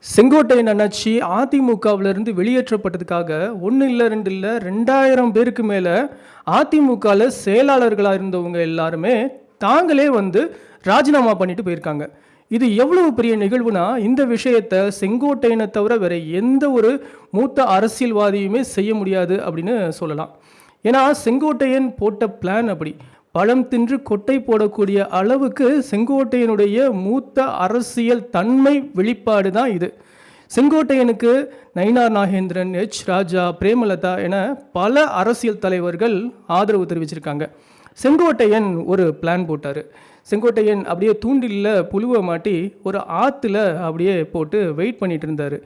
செங்கோட்டையன் அண்ணாச்சி அதிமுகவிலிருந்து வெளியேற்றப்பட்டதுக்காக 1 இல்லை 2 இல்லை 2000 பேருக்கு மேலே அதிமுகவில் செயலாளர்களாக இருந்தவங்க எல்லாருமே தாங்களே ராஜினாமா பண்ணிட்டு போயிருக்காங்க. இது எவ்வளவு பெரிய நிகழ்வுனா, இந்த விஷயத்தை செங்கோட்டையனை தவிர வேற எந்த ஒரு மூத்த அரசியல்வாதியுமே செய்ய முடியாது அப்படின்னு சொல்லலாம். ஏன்னா செங்கோட்டையன் போட்ட பிளான் அப்படி. பழம் தின்று கொட்டை போடக்கூடிய அளவுக்கு செங்கோட்டையனுடைய மூத்த அரசியல் தன்மை வெளிப்பாடு தான் இது. செங்கோட்டையனுக்கு நயினார் நாகேந்திரன், எச் ராஜா, பிரேமலதா என பல அரசியல் தலைவர்கள் ஆதரவு தெரிவிச்சிருக்காங்க. செங்கோட்டையன் ஒரு பிளான் போட்டார். செங்கோட்டையன் அப்படியே தூண்டிலில் புழுவை மாட்டி ஒரு ஆற்றுல அப்படியே போட்டு வெயிட் பண்ணிட்டு இருந்தார்.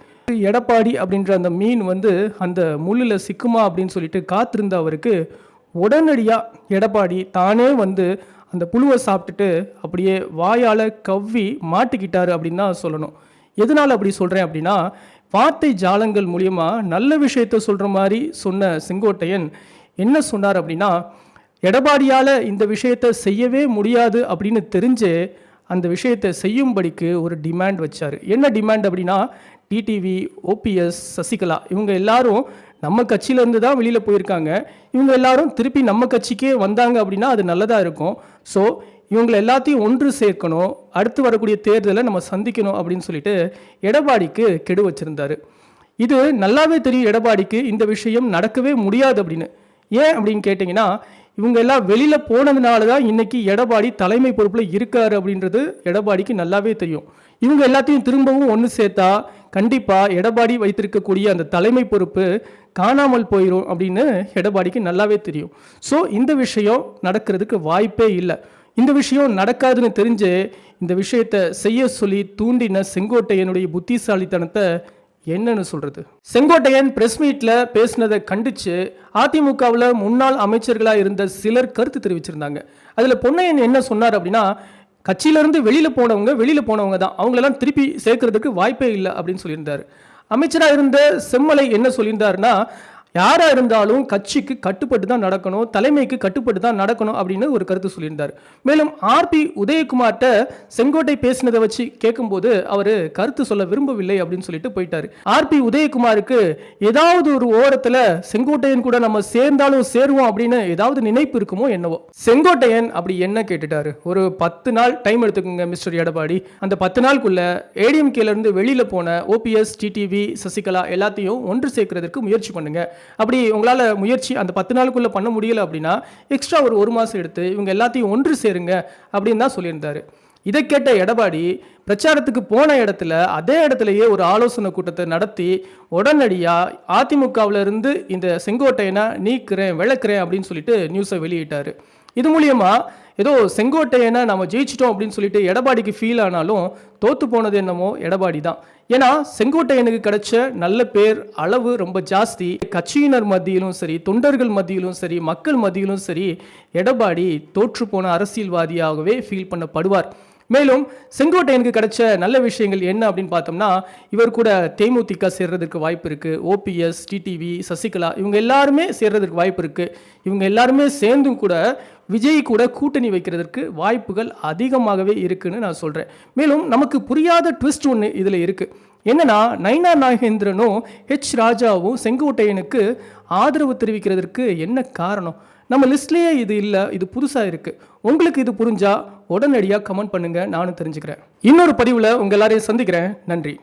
எடப்பாடி அப்படின்ற அந்த மீன் அந்த முள்ளில் சிக்குமா அப்படின்னு சொல்லிட்டு காத்திருந்த அவருக்கு உடனடியாக எடப்பாடி தானே அந்த புழுவை சாப்பிட்டுட்டு அப்படியே வாயால் கவ்வி மாட்டிக்கிட்டாரு அப்படின்னு தான் சொல்லணும். எதனால் அப்படி சொல்கிறேன் அப்படின்னா, வார்த்தை ஜாலங்கள் மூலியமாக நல்ல விஷயத்தை சொல்கிற மாதிரி சொன்ன செங்கோட்டையன் என்ன சொன்னார் அப்படின்னா, எடப்பாடியால் இந்த விஷயத்தை செய்யவே முடியாது அப்படின்னு தெரிஞ்சு அந்த விஷயத்தை செய்யும்படிக்கு ஒரு டிமாண்ட் வச்சார். என்ன டிமாண்ட் அப்படின்னா, டிடிவி, ஓபிஎஸ், சசிகலா இவங்க எல்லாரும் நம்ம கட்சியிலேருந்து தான் வெளியில் போயிருக்காங்க. இவங்க எல்லாரும் திருப்பி நம்ம கட்சிக்கே வந்தாங்க அப்படின்னா அது நல்லதாக இருக்கும். ஸோ இவங்களை எல்லாத்தையும் ஒன்று சேர்க்கணும், அடுத்து வரக்கூடிய தேர்தலை நம்ம சந்திக்கணும் அப்படின்னு சொல்லிட்டு எடப்பாடிக்கு கெடு வச்சுருந்தார். இது நல்லாவே தெரியும் எடப்பாடிக்கு இந்த விஷயம் நடக்கவே முடியாது அப்படின்னு. ஏன் அப்படின்னு கேட்டிங்கன்னா, இவங்க எல்லாம் வெளியில் போனதுனால தான் இன்றைக்கி எடப்பாடி தலைமை பொறுப்பில் இருக்கார் அப்படின்றது எடப்பாடிக்கு நல்லாவே தெரியும். இவங்க எல்லாத்தையும் திரும்பவும் ஒன்று சேர்த்தா கண்டிப்பாக எடப்பாடி வைத்திருக்கக்கூடிய அந்த தலைமை பொறுப்பு காணாமல் போயிடும் அப்படின்னு எடப்பாடிக்கு நல்லாவே தெரியும். ஸோ இந்த விஷயம் நடக்கிறதுக்கு வாய்ப்பே இல்லை. இந்த விஷயம் நடக்காதுன்னு தெரிஞ்சு இந்த விஷயத்தை செய்ய சொல்லி தூண்டின செங்கோட்டையனுடைய புத்திசாலித்தனத்தை என்னன்னு சொல்கிறது. செங்கோட்டையன் பிரஸ் மீட்டில் பேசினதை கண்டித்து அதிமுகவில் முன்னாள் அமைச்சர்களாக இருந்த சிலர் கருத்து தெரிவிச்சிருந்தாங்க. அதில் பொன்னையன் என்ன சொன்னார் அப்படின்னா, கட்சியிலேருந்து வெளியில் போனவங்க தான், அவங்களெல்லாம் திருப்பி சேர்க்கறதுக்கு வாய்ப்பே இல்லை அப்படின்னு சொல்லியிருந்தார். அமைச்சராக இருந்த செம்மலை என்ன சொல்லியிருந்தாருன்னா, யாராக இருந்தாலும் கட்சிக்கு கட்டுப்பட்டு தான் நடக்கணும், தலைமைக்கு கட்டுப்பட்டு தான் நடக்கணும் அப்படின்னு ஒரு கருத்து சொல்லியிருந்தார். மேலும் ஆர்பி உதயகுமார்கிட்ட செங்கோட்டை பேசினதை வச்சு கேட்கும்போது அவர் கருத்து சொல்ல விரும்பவில்லை அப்படின்னு சொல்லிட்டு போயிட்டார். ஆர்பி உதயகுமாருக்கு ஏதாவது ஒரு ஓரத்தில் செங்கோட்டையன் கூட நம்ம சேர்ந்தாலும் சேருவோம் அப்படின்னு ஏதாவது நினைப்பு இருக்குமோ என்னவோ. செங்கோட்டையன் அப்படி என்ன கேட்டுட்டாரு, ஒரு 10 நாள் டைம் எடுத்துக்கோங்க மிஸ்டர் எடப்பாடி. அந்த 10 நாளுக்குள்ள ஏடிஎம்கேலேருந்து வெளியில் போன ஓபிஎஸ், டிடிவி, சசிகலா எல்லாத்தையும் ஒன்று சேர்க்கறதுக்கு முயற்சி பண்ணுங்க. அப்படி உங்களால் முயற்சி அந்த 10 நாளுக்குள்ளே பண்ண முடியல அப்படின்னா எக்ஸ்ட்ரா ஒரு மாதம் எடுத்து இவங்க எல்லாத்தையும் ஒன்று சேருங்க அப்படின்னு தான் சொல்லியிருந்தாரு. இதை கேட்ட எடப்பாடி பிரச்சாரத்துக்கு போன அதே இடத்துலையே ஒரு ஆலோசனை கூட்டத்தை நடத்தி உடனடியாக அதிமுகவிலிருந்து இந்த செங்கோட்டையனை நீக்கிறேன், விளக்குறேன் அப்படின்னு சொல்லிட்டு நியூஸை வெளியிட்டார். இது மூலியமா ஏதோ செங்கோட்டையனை நம்ம ஜெயிச்சிட்டோம் அப்படின்னு சொல்லிட்டு எடப்பாடிக்கு ஃபீல் ஆனாலும் தோற்று போனது என்னமோ எடப்பாடி தான். ஏன்னா செங்கோட்டையனுக்கு கிடைச்ச நல்ல பேர் அளவு ரொம்ப ஜாஸ்தி. கட்சியினர் மத்தியிலும் சரி, தொண்டர்கள் மத்தியிலும் சரி, மக்கள் மத்தியிலும் சரி, எடப்பாடி தோற்று போன அரசியல்வாதியாகவே ஃபீல் பண்ணப்படுவார். மேலும் செங்கோட்டையனுக்கு கிடைச்ச நல்ல விஷயங்கள் என்ன அப்படின்னு பார்த்தோம்னா, இவர் கூட தேமுதிக சேர்றதுக்கு வாய்ப்பு இருக்குது. ஓபிஎஸ், டிடிவி, சசிகலா இவங்க எல்லாருமே சேர்றதுக்கு வாய்ப்பு இருக்குது. இவங்க எல்லாருமே சேர்ந்தும் கூட விஜய் கூட கூட்டணி வைக்கிறதுக்கு வாய்ப்புகள் அதிகமாகவே இருக்குன்னு நான் சொல்கிறேன். மேலும் நமக்கு புரியாத ட்விஸ்ட் ஒன்று இதில் இருக்குது. என்னன்னா, நயினார் நாகேந்திரனும் எச் ராஜாவும் செங்கோட்டையனுக்கு ஆதரவு தெரிவிக்கிறதுக்கு என்ன காரணம்? நம்ம லிஸ்ட்லேயே இது இல்லை, இது புதுசாக இருக்குது. உங்களுக்கு இது புரிஞ்சா உடனடியாக கமெண்ட் பண்ணுங்கள், நானும் தெரிஞ்சுக்கிறேன். இன்னொரு பதிவில் உங்கள் எல்லாரையும் சந்திக்கிறேன். நன்றி.